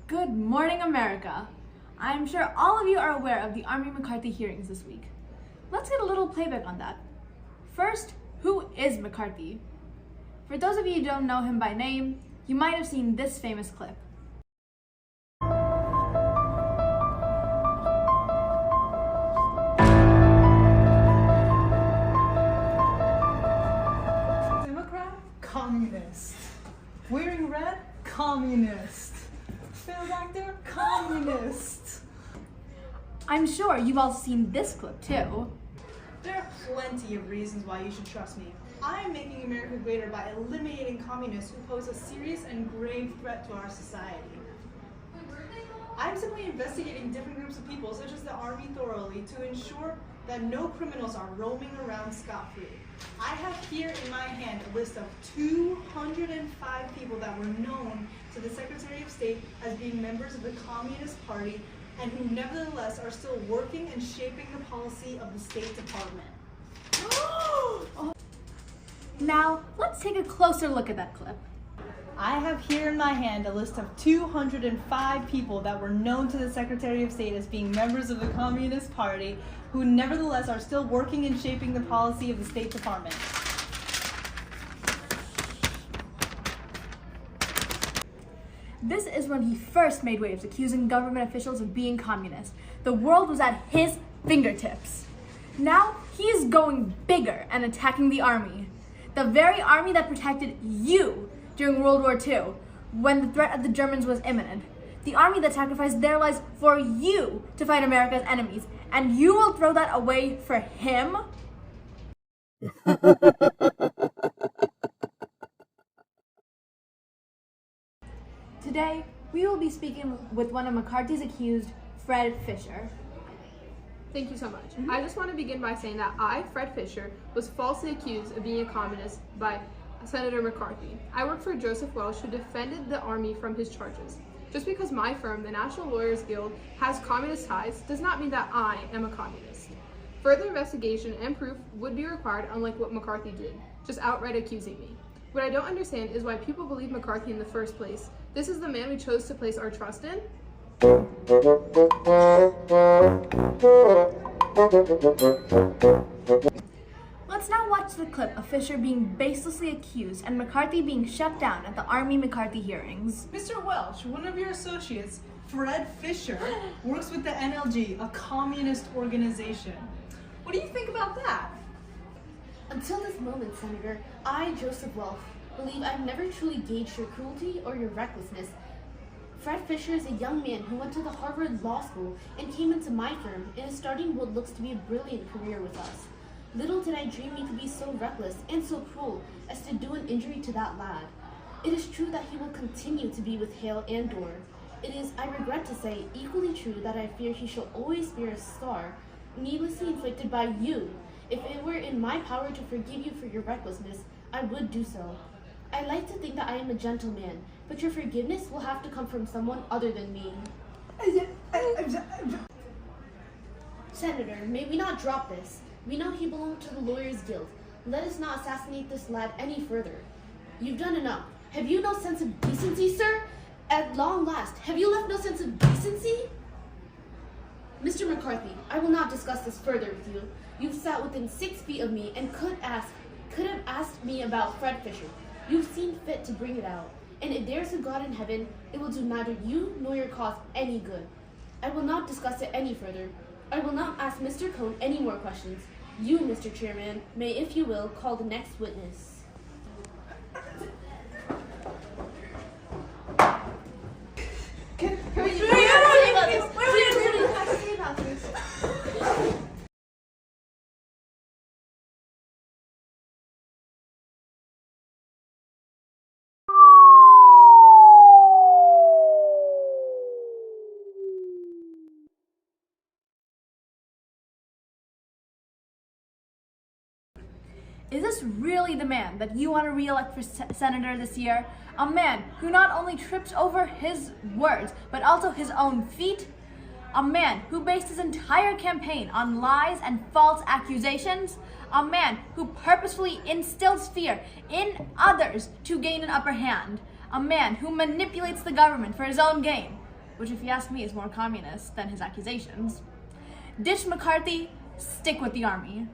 Good morning, America. I'm sure all of you are aware of the Army McCarthy hearings this week. Let's get a little playback on that. First, who is McCarthy? For those of you who don't know him by name, you might have seen this famous clip. Democrat? Communist. Wearing red? Communist. Failed actor? Communist. I'm sure you've all seen this clip too. There are plenty of reasons why you should trust me. I am making America greater by eliminating communists who pose a serious and grave threat to our society. I'm simply investigating different groups of people, such as the Army, thoroughly to ensure that no criminals are roaming around scot-free. I have here in my hand a list of 205 people that were known to the Secretary of State as being members of the Communist Party and who nevertheless are still working and shaping the policy of the State Department. Now, let's take a closer look at that clip. I have here in my hand a list of 205 people that were known to the Secretary of State as being members of the Communist Party who nevertheless are still working and shaping the policy of the State Department. This is when he first made waves accusing government officials of being communist. The world was at his fingertips. Now, he is going bigger and attacking the army. The very army that protected you during World War II, when the threat of the Germans was imminent. The army that sacrificed their lives for you to fight America's enemies. And you will throw that away for him? Today, we will be speaking with one of McCarthy's accused, Fred Fisher. Thank you so much. I just want to begin by saying that I, Fred Fisher, was falsely accused of being a communist by Senator McCarthy. I work for Joseph Welch, who defended the Army from his charges. Just because my firm, the National Lawyers Guild, has communist ties does not mean that I am a communist. Further investigation and proof would be required, unlike what McCarthy did, just outright accusing me. What I don't understand is why people believe McCarthy in the first place. This is the man we chose to place our trust in? Let's now watch the clip of Fisher being baselessly accused and McCarthy being shut down at the Army McCarthy hearings. Mr. Welch, one of your associates, Fred Fisher, works with the NLG, a communist organization. What do you think about that? Until this moment, Senator, I, Joseph Welch, believe I've never truly gauged your cruelty or your recklessness. Fred Fisher is a young man who went to the Harvard Law School and came into my firm and is starting what looks to be a brilliant career with us. Little did I dream he could be so reckless and so cruel as to do an injury to that lad. It is true that he will continue to be with Hale and Dorr. It is, I regret to say, equally true that I fear he shall always bear a scar, needlessly inflicted by you. If it were in my power to forgive you for your recklessness, I would do so. I like to think that I am a gentleman, but your forgiveness will have to come from someone other than me. Senator, may we not drop this? We know he belonged to the Lawyers Guild. Let us not assassinate this lad any further. You've done enough. Have you no sense of decency, sir? At long last, have you left no sense of decency? Mr. McCarthy, I will not discuss this further with you. You've sat within 6 feet of me and could have asked me about Fred Fisher. You've seen fit to bring it out. And if there is a God in heaven, it will do neither you nor your cause any good. I will not discuss it any further. I will not ask Mr. Cohn any more questions. You, Mr. Chairman, may, if you will, call the next witness. Is this really the man that you want to re-elect for senator this year? A man who not only trips over his words, but also his own feet? A man who based his entire campaign on lies and false accusations? A man who purposefully instills fear in others to gain an upper hand? A man who manipulates the government for his own gain? which if you ask me is more communist than his accusations. Ditch McCarthy, stick with the army.